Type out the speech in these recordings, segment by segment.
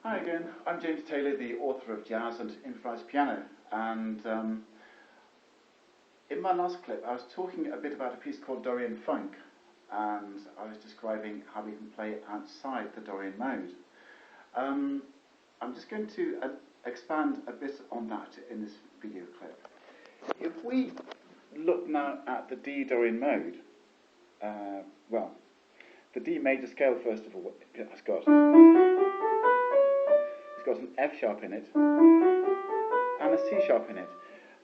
Hi again, I'm James Taylor, the author of Jazz and Improvised Piano, and in my last clip I was talking a bit about a piece called Dorian Funk, and I was describing how we can play outside the Dorian mode. I'm just going to expand a bit on that in this video clip. If we look now at the D Dorian mode, well, the D major scale first of all, it's got an F sharp in it and a C sharp in it.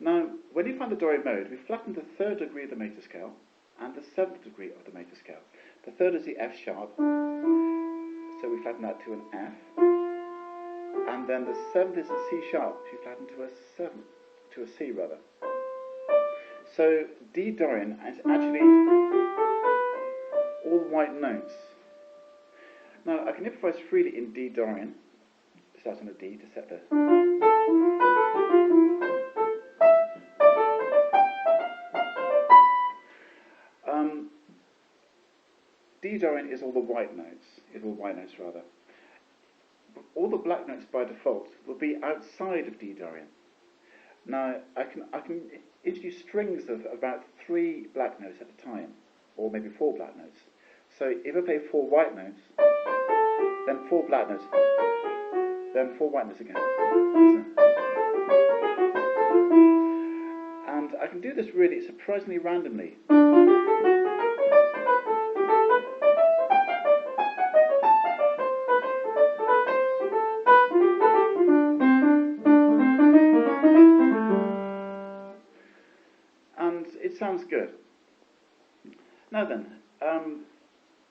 Now, when you find the Dorian mode, we flatten the third degree of the major scale and the seventh degree of the major scale. The third is the F sharp, so we flatten that to an F, and then the seventh is a C sharp, we flatten to a C rather. So D Dorian is actually all white notes. Now I can improvise freely in D Dorian. Start on a D to set the D Dorian is all the white notes, rather. All the black notes by default will be outside of D Dorian. Now I can introduce strings of about 3 black notes at a time, or maybe 4 black notes. So if I play 4 white notes, then 4 black notes, then 4 white notes again. And I can do this really surprisingly randomly. And it sounds good. Now then,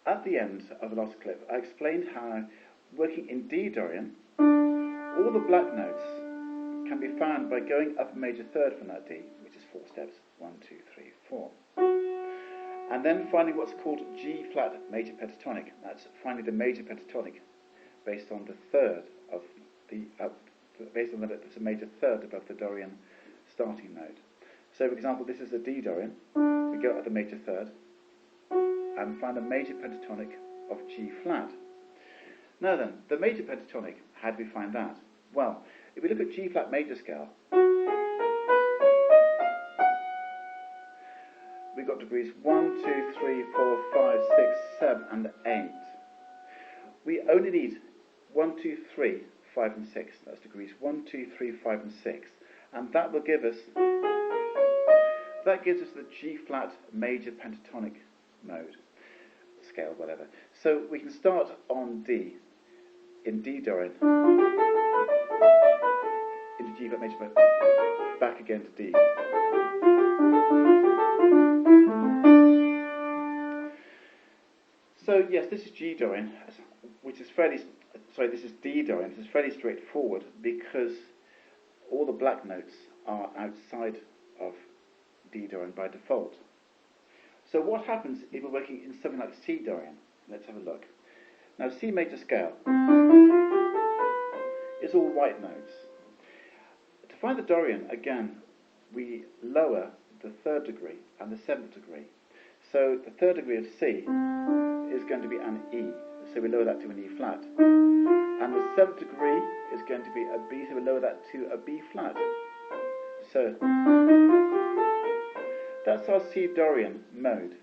at the end of the last clip, I explained how working in D Dorian, all the black notes can be found by going up a major third from that D, which is 4 steps, 1, 2, 3, 4. And then finding what's called G flat major pentatonic. That's finding the major pentatonic based on the third of the, based on that it's a major third above the Dorian starting note. So for example, this is a D Dorian, we go up the major third, and find a major pentatonic of G flat. Now then, the major pentatonic, how do we find that? Well, if we look at G flat major scale, we've got degrees 1, 2, 3, 4, 5, 6, 7 and 8. We only need 1, 2, 3, 5 and 6. That's degrees 1, 2, 3, 5 and 6. And that will give us, the G flat major pentatonic mode, scale, whatever. So we can start on D, in D Dorian, into G flat major, back again to D. So yes, this is G Dorian, which is this is D Dorian. This is fairly straightforward because all the black notes are outside of D Dorian by default. So what happens if we're working in something like C Dorian? Let's have a look. Now C major scale is all white notes. To find the Dorian, again, we lower the third degree and the seventh degree. So the third degree of C is going to be an E, so we lower that to an E flat. And the seventh degree is going to be a B, so we lower that to a B flat. So that's our C Dorian mode.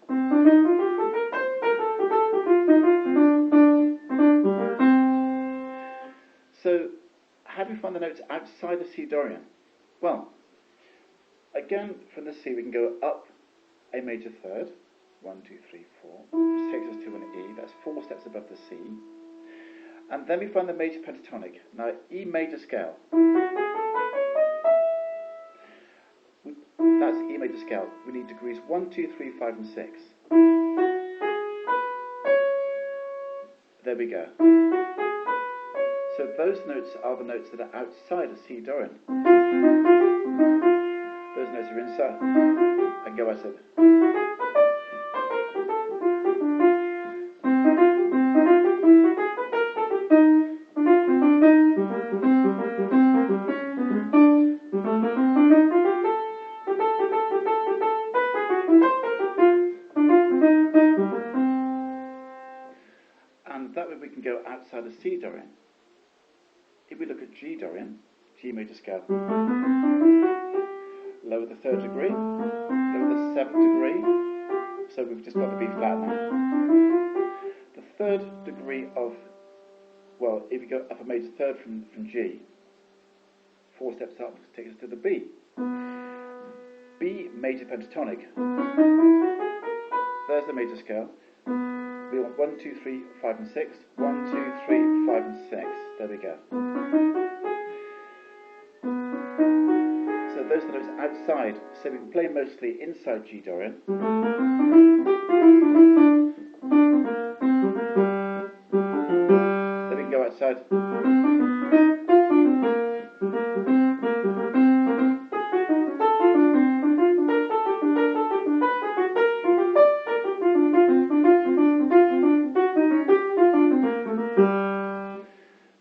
So, how do we find the notes outside of C Dorian? Well, again, from the C we can go up a major third, 1, 2, 3, 4, which takes us to an E, that's 4 steps above the C. And then we find the major pentatonic. Now, E major scale. That's E major scale. We need degrees 1, 2, 3, 5 and 6. There we go. So those notes are the notes that are outside of C Dorian. Those notes are inside. And go outside. And that way we can go outside of C Dorian. if we look at G Dorian, G major scale, lower the 3rd degree, lower the 7th degree, so we've just got the B flat now. The 3rd degree of, well, if you go up a major 3rd from G, 4 steps up takes us to the B. B major pentatonic. There's the major scale. We want 1, 2, 3, 5 and 6. 1, 2, 3, 5 and 6. There we go. So those are notes outside. So we can play mostly inside G Dorian. Then we can go outside.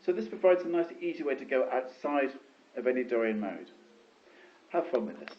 So this provides a nice easy way to go outside of any Dorian mode. Have fun with this.